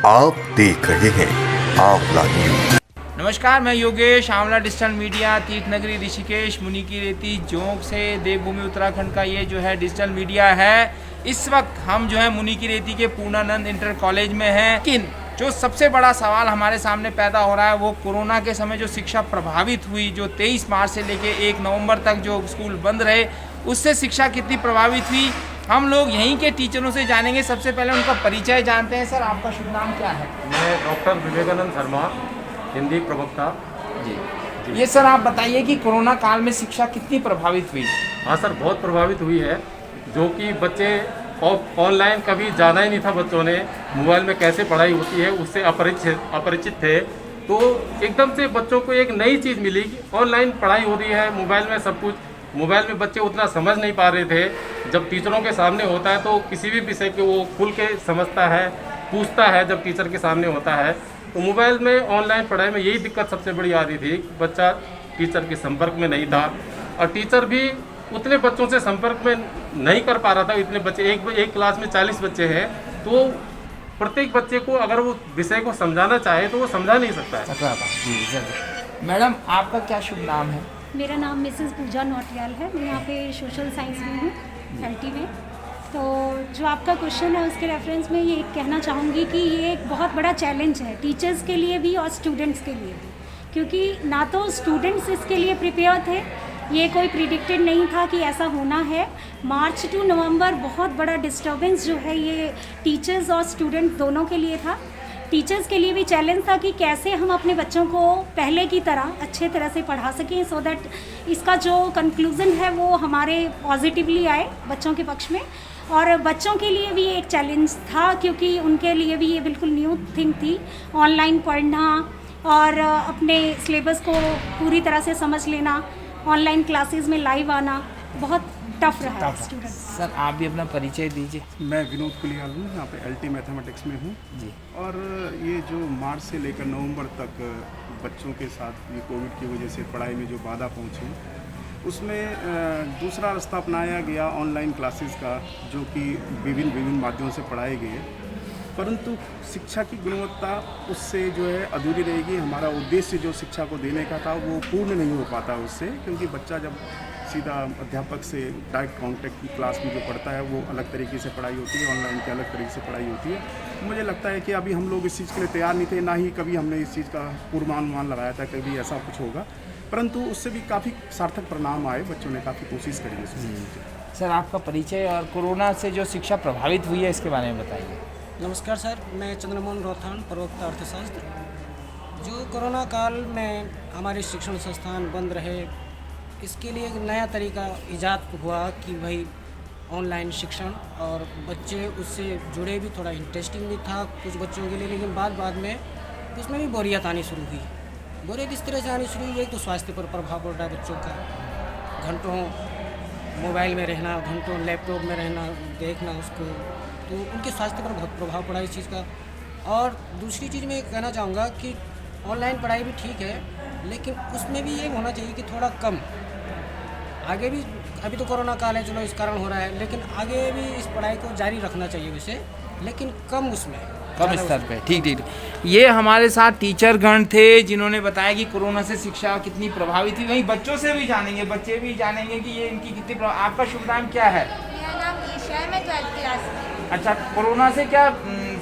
आप देख रहे हैं आंवला न्यूज। नमस्कार, मैं योगेश। आंवला डिजिटल मीडिया तीर्थनगरी ऋषिकेश मुनि की रेती जोंक से देवभूमि उत्तराखंड का ये जो है डिजिटल मीडिया है। इस वक्त हम जो है मुनि की रेती के पूर्णानंद इंटर कॉलेज में हैं। लेकिन जो सबसे बड़ा सवाल हमारे सामने पैदा हो रहा है वो कोरोना के समय जो शिक्षा प्रभावित हुई, जो 23 मार्च से लेके 1 नवंबर तक जो स्कूल बंद रहे, उससे शिक्षा कितनी प्रभावित हुई। हम लोग यहीं के टीचरों से जानेंगे। सबसे पहले उनका परिचय जानते हैं। सर, आपका शुभ नाम क्या है? मैं डॉक्टर विवेकानंद शर्मा, हिंदी प्रवक्ता। जी, ये सर आप बताइए कि कोरोना काल में शिक्षा कितनी प्रभावित हुई? हाँ सर, बहुत प्रभावित हुई है। जो कि बच्चे ऑनलाइन कभी जाना ही नहीं था, बच्चों ने मोबाइल में कैसे पढ़ाई होती है उससे अपरिचित थे। तो एकदम से बच्चों को एक नई चीज़ मिली कि ऑनलाइन पढ़ाई हो रही है, मोबाइल में सब कुछ। मोबाइल में बच्चे उतना समझ नहीं पा रहे थे। जब टीचरों के सामने होता है तो किसी भी विषय को वो खुल के समझता है, पूछता है जब टीचर के सामने होता है। तो मोबाइल में ऑनलाइन पढ़ाई में यही दिक्कत सबसे बड़ी आ रही थी। बच्चा टीचर के संपर्क में नहीं था और टीचर भी उतने बच्चों से संपर्क में नहीं कर पा रहा था। इतने बच्चे, एक क्लास में 40 बच्चे हैं, तो प्रत्येक बच्चे को अगर वो विषय को समझाना चाहे तो वो समझा नहीं सकता है। जी जरूर। मैडम, आपका क्या शुभ नाम है? मेरा नाम मिसेस पूजा नौटियाल है। मैं यहाँ पे सोशल साइंस में हूँ, एलटी में। तो जो आपका क्वेश्चन है उसके रेफरेंस में ये कहना चाहूँगी कि ये एक बहुत बड़ा चैलेंज है टीचर्स के लिए भी और स्टूडेंट्स के लिए भी, क्योंकि ना तो स्टूडेंट्स इसके लिए प्रिपेयर थे, ये कोई प्रिडिक्टेड नहीं था कि ऐसा होना है। मार्च टू नवंबर बहुत बड़ा डिस्टर्बेंस जो है ये टीचर्स और स्टूडेंट दोनों के लिए था। टीचर्स के लिए भी चैलेंज था कि कैसे हम अपने बच्चों को पहले की तरह अच्छे तरह से पढ़ा सकें, सो दैट इसका जो कंक्लूज़न है वो हमारे पॉजिटिवली आए बच्चों के पक्ष में। और बच्चों के लिए भी एक चैलेंज था, क्योंकि उनके लिए भी ये बिल्कुल न्यू थिंग थी, ऑनलाइन पढ़ना और अपने सिलेबस को पूरी तरह से समझ लेना, ऑनलाइन क्लासेस में लाइव आना बहुत टफ रहा है स्टूडेंट। सर, आप भी अपना परिचय दीजिए। मैं विनोद कुलियाल हूँ, यहाँ पे एलटी मैथमेटिक्स में हूँ जी। और ये जो मार्च से लेकर नवंबर तक बच्चों के साथ ये कोविड की वजह से पढ़ाई में जो बाधा पहुँची, उसमें दूसरा रास्ता अपनाया गया ऑनलाइन क्लासेस का, जो कि विभिन्न माध्यमों से पढ़ाए गए। परंतु शिक्षा की गुणवत्ता उससे जो है अधूरी रहेगी। हमारा उद्देश्य जो शिक्षा को देने का था वो पूर्ण नहीं हो पाता उससे, क्योंकि बच्चा जब सीधा अध्यापक से डायरेक्ट कांटेक्ट की क्लास में जो पढ़ता है वो अलग तरीके से पढ़ाई होती है, ऑनलाइन की अलग तरीके से पढ़ाई होती है। मुझे लगता है कि अभी हम लोग इस चीज़ के लिए तैयार नहीं थे, ना ही कभी हमने इस चीज़ का पूर्वानुमान लगाया था कभी ऐसा कुछ होगा। परंतु उससे भी काफ़ी सार्थक परिणाम आए, बच्चों ने काफ़ी कोशिश करी इसमें। सर, आपका परिचय और कोरोना से जो शिक्षा प्रभावित हुई है इसके बारे में बताइए। नमस्कार सर, मैं चंद्रमोहन रोथान, प्रवक्ता अर्थशास्त्र। जो कोरोना काल में हमारे शिक्षण संस्थान बंद रहे, इसके लिए एक नया तरीका ईजाद हुआ कि भाई ऑनलाइन शिक्षण, और बच्चे उससे जुड़े भी। थोड़ा इंटरेस्टिंग भी था कुछ बच्चों के लिए, लेकिन बाद में उसमें भी बोरियत आनी शुरू हुई। बोरियत इस तरह से आनी शुरू हुई, तो स्वास्थ्य पर प्रभाव पड़ रहा है बच्चों का। घंटों मोबाइल में रहना, घंटों लैपटॉप में रहना, देखना उसको, तो उनके स्वास्थ्य पर बहुत प्रभाव पड़ा इस चीज़ का। और दूसरी चीज़ मैं कहना चाहूँगा कि ऑनलाइन पढ़ाई भी ठीक है, लेकिन उसमें भी ये होना चाहिए कि थोड़ा कम। आगे भी, अभी तो कोरोना काल है, चलो इस कारण हो रहा है, लेकिन आगे भी इस पढ़ाई को जारी रखना चाहिए वैसे, लेकिन कम उसमें, कम स्तर पे। ठीक। ये हमारे साथ टीचर गण थे जिन्होंने बताया कि कोरोना से शिक्षा कितनी प्रभावित हुई। वहीं बच्चों से भी जानेंगे, बच्चे भी जानेंगे कि ये इनकी कितनी आपका शुभ नाम क्या है? मेरा नाम ईशा है, मैं 12th क्लास में। अच्छा, कोरोना से क्या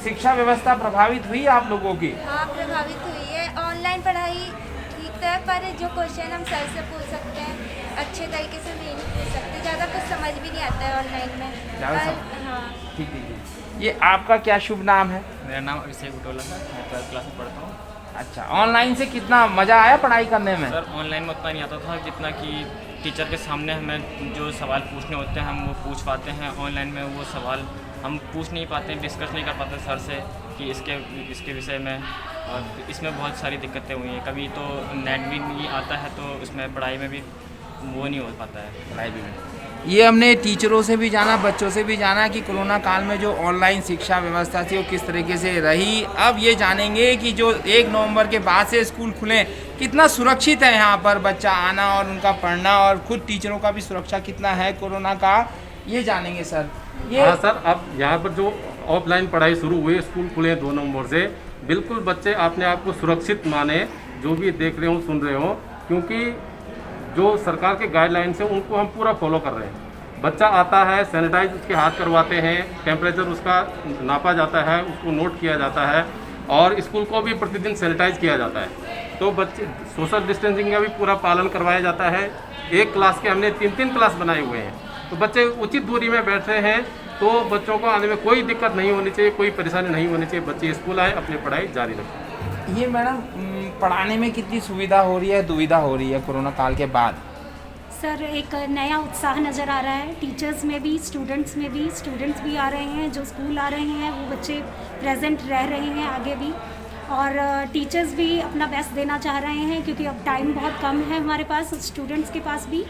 शिक्षा व्यवस्था प्रभावित हुई आप लोगों की? हाँ, प्रभावित हुई है। ऑनलाइन पढ़ाई ठीक तो है, पर जो क्वेश्चन हम सर से पूछ सकते हैं अच्छे तरीके से भी नहीं पूछ सकते, ज़्यादा कुछ समझ भी नहीं आता है ऑनलाइन में। हाँ ठीक। ये आपका क्या शुभ नाम है? मेरा नाम अभिषेक उटोला है, मैं 12th क्लास में पढ़ता हूँ। अच्छा, ऑनलाइन से कितना मज़ा आया पढ़ाई करने में? सर, ऑनलाइन में उतना नहीं आता था जितना कि टीचर के सामने हमें जो सवाल पूछने होते हैं हम वो पूछ पाते हैं। ऑनलाइन में वो सवाल हम पूछ नहीं पाते, डिस्कस नहीं कर पाते सर से कि इसके विषय में, और इसमें बहुत सारी दिक्कतें हुई हैं। कभी तो नेट भी नहीं आता है, तो उसमें पढ़ाई में भी वो नहीं हो पाता है, पढ़ाई भी नहीं। ये हमने टीचरों से भी जाना, बच्चों से भी जाना कि कोरोना काल में जो ऑनलाइन शिक्षा व्यवस्था थी वो किस तरीके से रही। अब ये जानेंगे कि जो 1 नवंबर के बाद से स्कूल खुले, कितना सुरक्षित है यहाँ पर बच्चा आना और उनका पढ़ना, और खुद टीचरों का भी सुरक्षा कितना है कोरोना का, ये जानेंगे सर। हाँ सर, अब यहाँ पर जो ऑफलाइन पढ़ाई शुरू हुई, स्कूल खुले 2 नवंबर से, बिल्कुल बच्चे अपने आप को सुरक्षित माने, जो भी देख रहे हो सुन रहे हो, क्योंकि जो सरकार के गाइडलाइंस हैं उनको हम पूरा फॉलो कर रहे हैं। बच्चा आता है, सैनिटाइज उसके हाथ करवाते हैं, टेम्परेचर उसका नापा जाता है, उसको नोट किया जाता है और स्कूल को भी प्रतिदिन सैनिटाइज किया जाता है। तो बच्चे सोशल डिस्टेंसिंग का भी पूरा पालन करवाया जाता है। एक क्लास के हमने 3-3 क्लास बनाए हुए हैं, तो बच्चे उचित दूरी में बैठ रहे हैं, तो बच्चों को आने में कोई दिक्कत नहीं होनी चाहिए, कोई परेशानी नहीं होनी चाहिए। बच्चे स्कूल आए, अपनी पढ़ाई जारी रखें। ये मैडम पढ़ाने में कितनी सुविधा हो रही है, दुविधा हो रही है कोरोना काल के बाद? सर एक नया उत्साह नज़र आ रहा है, टीचर्स में भी, स्टूडेंट्स में भी। स्टूडेंट्स भी आ रहे हैं, जो स्कूल आ रहे हैं वो बच्चे प्रेजेंट रह रहे हैं आगे भी, और टीचर्स भी अपना बेस्ट देना चाह रहे हैं, क्योंकि अब टाइम बहुत कम है हमारे पास, स्टूडेंट्स के पास भी,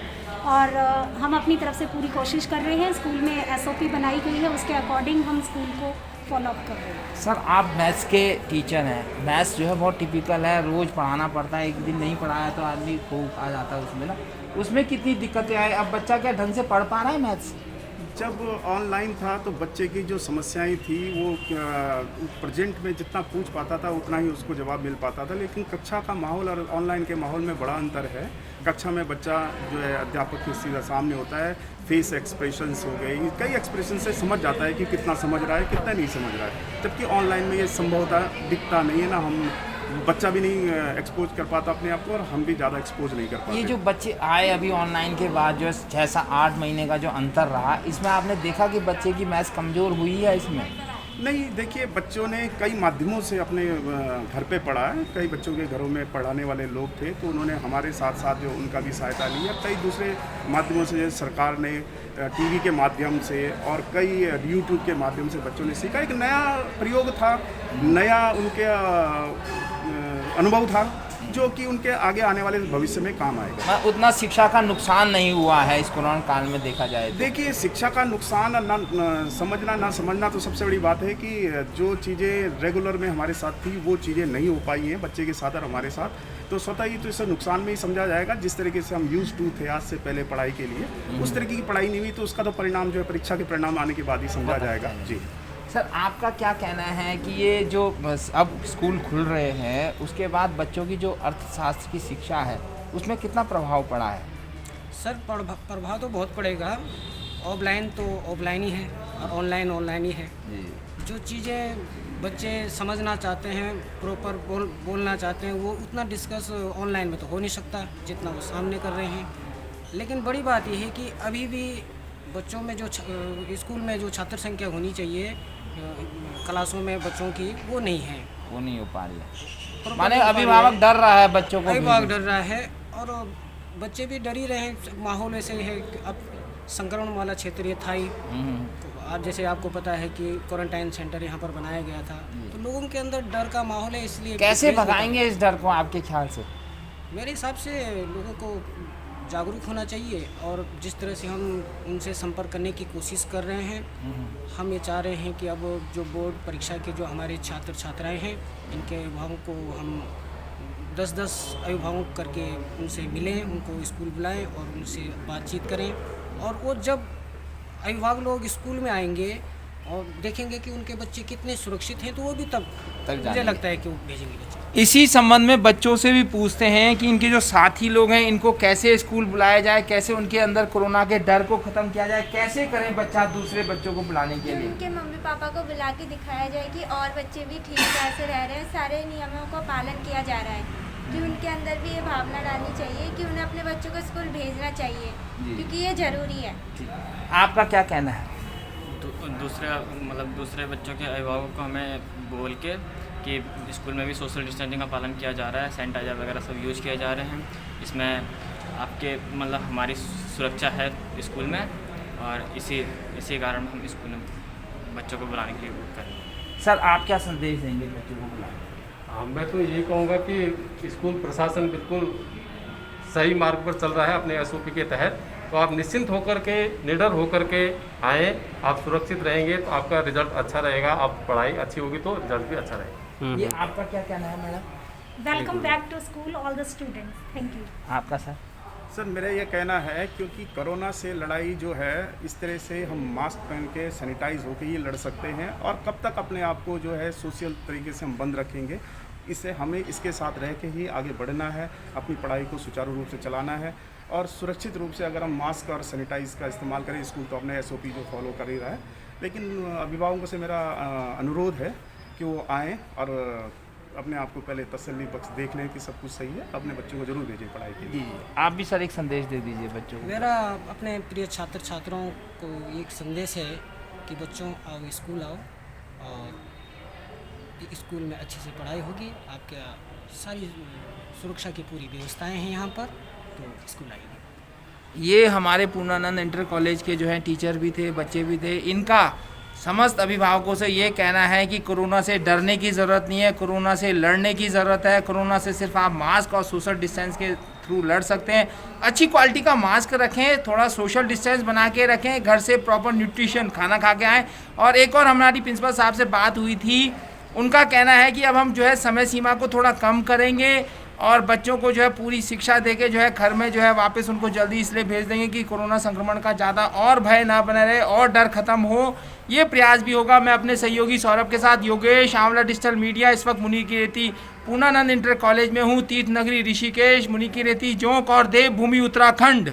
और हम अपनी तरफ से पूरी कोशिश कर रहे हैं। स्कूल में SOP बनाई गई है, उसके अकॉर्डिंग हम स्कूल को फॉलो अप कर रहे हैं। सर आप मैथ्स के टीचर हैं, मैथ्स जो है बहुत टिपिकल है, रोज़ पढ़ाना पड़ता है, एक दिन नहीं पढ़ाया तो आदमी खूब आ जाता है उसमें ना, उसमें कितनी दिक्कतें आई? अब बच्चा क्या ढंग से पढ़ पा रहा है मैथ्स? जब ऑनलाइन था तो बच्चे की जो समस्याएं थी वो प्रेजेंट में जितना पूछ पाता था उतना ही उसको जवाब मिल पाता था, लेकिन कक्षा का माहौल और ऑनलाइन के माहौल में बड़ा अंतर है। कक्षा में बच्चा जो है अध्यापक के सीधा सामने होता है, फेस एक्सप्रेशंस हो गए, कई एक्सप्रेशन से समझ जाता है कि कितना समझ रहा है, कितना नहीं समझ रहा है, जबकि ऑनलाइन में ये संभवतः दिखता नहीं है ना, हम बच्चा भी नहीं एक्सपोज कर पाता अपने आप को और हम भी ज़्यादा एक्सपोज नहीं कर पाते। ये जो बच्चे आए अभी ऑनलाइन के बाद, जो 6-8 महीने का जो अंतर रहा, इसमें आपने देखा कि बच्चे की मैथ्स कमज़ोर हुई है इसमें? नहीं, देखिए बच्चों ने कई माध्यमों से अपने घर पे पढ़ा है, कई बच्चों के घरों में पढ़ाने वाले लोग थे तो उन्होंने हमारे साथ साथ जो उनका भी सहायता ली है। कई दूसरे माध्यमों से, जैसे सरकार ने टीवी के माध्यम से और कई यूट्यूब के माध्यम से बच्चों ने सीखा। एक नया प्रयोग था, नया उनके अनुभव था जो कि उनके आगे आने वाले भविष्य में काम आएगा। उतना शिक्षा का नुकसान नहीं हुआ है इस कोरोना काल में देखा जाए तो? देखिए शिक्षा का नुकसान ना समझना ना समझना तो सबसे बड़ी बात है कि जो चीज़ें रेगुलर में हमारे साथ थी वो चीज़ें नहीं हो पाई हैं बच्चे के साथ और हमारे साथ, तो स्वतः ही तो इसे नुकसान में ही समझा जाएगा। जिस तरीके से हम यूज टू थे आज से पहले पढ़ाई के लिए, उस तरीके की पढ़ाई नहीं हुई तो उसका तो परिणाम जो है परीक्षा के परिणाम आने के बाद ही समझा जाएगा। जी सर, आपका क्या कहना है कि ये जो अब स्कूल खुल रहे हैं उसके बाद बच्चों की जो अर्थशास्त्र की शिक्षा है उसमें कितना प्रभाव पड़ा है? सर प्रभाव तो बहुत पड़ेगा। ऑफलाइन तो ऑफलाइन ही है और ऑनलाइन ऑनलाइन ही है। जो चीज़ें बच्चे समझना चाहते हैं, प्रॉपर बोलना चाहते हैं, वो उतना डिस्कस ऑनलाइन में तो हो नहीं सकता जितना वो सामने कर रहे हैं। लेकिन बड़ी बात यह है कि अभी भी बच्चों में जो स्कूल में जो छात्र संख्या होनी चाहिए क्लासों में बच्चों की, वो नहीं है, वो नहीं हो पा रही है। माने अभिभावक डर रहा है, बच्चों को अभिभावक डर रहा है और बच्चे भी डर ही रहे हैं। माहौल ऐसे है कि अब संक्रमण वाला क्षेत्र ये था ही, तो आप जैसे आपको पता है कि क्वारंटाइन सेंटर यहाँ पर बनाया गया था, तो लोगों के अंदर डर का माहौल है। इसलिए कैसे भगाएंगे इस डर को आपके ख्याल से? मेरे हिसाब से लोगों को जागरूक होना चाहिए और जिस तरह से हम उनसे संपर्क करने की कोशिश कर रहे हैं, हम ये चाह रहे हैं कि अब जो बोर्ड परीक्षा के जो हमारे छात्र छात्राएं हैं, इनके अभिभावकों को हम 10-10 अभिभावक करके उनसे मिलें, उनको स्कूल बुलाएं और उनसे बातचीत करें। और वो जब अभिभावक लोग स्कूल में आएंगे और देखेंगे कि उनके बच्चे कितने सुरक्षित हैं, तो वो भी तब मुझे लगता है कि वो भेजेंगे बच्चे। इसी संबंध में बच्चों से भी पूछते हैं कि इनके जो साथी लोग हैं इनको कैसे स्कूल बुलाया जाए, कैसे उनके अंदर कोरोना के डर को ख़त्म किया जाए, कैसे करें बच्चा दूसरे बच्चों को बुलाने के लिए? उनके मम्मी पापा को बुला के दिखाया जाए कि और बच्चे भी ठीक तरह से रह रहे हैं, सारे नियमों का पालन किया जा रहा है, कि उनके अंदर भी ये भावना डालनी चाहिए कि उन्हें अपने बच्चों को स्कूल भेजना चाहिए, क्योंकि ये ज़रूरी है। आपका क्या कहना है? दूसरे बच्चों के अभिभावकों को हमें बोल के कि स्कूल में भी सोशल डिस्टेंसिंग का पालन किया जा रहा है, सैनिटाइजर वगैरह सब यूज किए जा रहे हैं। इसमें आपके हमारी सुरक्षा है स्कूल में, और इसी कारण हम स्कूल में बच्चों को बुलाने की करें। सर आप क्या संदेश देंगे बच्चों को बुलाने? हाँ, मैं तो यही कहूँगा कि स्कूल प्रशासन बिल्कुल सही मार्ग पर चल रहा है अपने SOP के तहत, तो आप निश्चिंत होकर के, निडर होकर के आएँ। आप सुरक्षित रहेंगे तो आपका रिजल्ट अच्छा रहेगा, आप पढ़ाई अच्छी होगी तो रिजल्ट भी अच्छा रहेगा। ये आपका क्या कहना है madam? Welcome back to school all the students. Thank you. आपका सर? सर मेरा ये कहना है क्योंकि कोरोना से लड़ाई जो है इस तरह से हम मास्क पहन के सैनिटाइज होके ही लड़ सकते हैं, और कब तक अपने आप को जो है सोशल तरीके से हम बंद रखेंगे। इससे हमें इसके साथ रह के ही आगे बढ़ना है, अपनी पढ़ाई को सुचारू रूप से चलाना है, और सुरक्षित रूप से अगर हम मास्क और सैनिटाइज का इस्तेमाल करें, स्कूल तो अपने SOP जो फॉलो कर ही रहा है, लेकिन अभिभावकों से मेरा अनुरोध है कि वो आएँ और अपने आप को पहले तसल्ली बख्श देख लें कि सब कुछ सही है, अपने बच्चों को जरूर भेजें पढ़ाई के लिए। आप भी सर एक संदेश दे दीजिए बच्चों को। मेरा अपने प्रिय छात्र छात्राओं को एक संदेश है कि बच्चों आओ, स्कूल आओ, और स्कूल में अच्छे से पढ़ाई होगी, आपके सारी सुरक्षा की पूरी व्यवस्थाएं हैं यहाँ पर, तो स्कूल आइए। ये हमारे पूर्णानंद इंटर कॉलेज के जो है टीचर भी थे, बच्चे भी थे। इनका समस्त अभिभावकों से ये कहना है कि कोरोना से डरने की ज़रूरत नहीं है, कोरोना से लड़ने की ज़रूरत है। कोरोना से सिर्फ आप मास्क और सोशल डिस्टेंस के थ्रू लड़ सकते हैं। अच्छी क्वालिटी का मास्क रखें, थोड़ा सोशल डिस्टेंस बना के रखें, घर से प्रॉपर न्यूट्रिशन खाना खा के आएँ। और एक और हमारी प्रिंसिपल साहब से बात हुई थी, उनका कहना है कि अब हम जो है समय सीमा को थोड़ा कम करेंगे और बच्चों को जो है पूरी शिक्षा देके जो है घर में जो है वापस उनको जल्दी इसलिए भेज देंगे कि कोरोना संक्रमण का ज़्यादा और भय ना बना रहे और डर खत्म हो, ये प्रयास भी होगा। मैं अपने सहयोगी सौरभ के साथ योगेश, आंवला डिजिटल मीडिया, इस वक्त मुनि की रेती पूर्णानंद इंटर कॉलेज में हूँ, तीर्थ नगरी ऋषिकेश, मुनि की रेती जोंक और देवभूमि उत्तराखंड।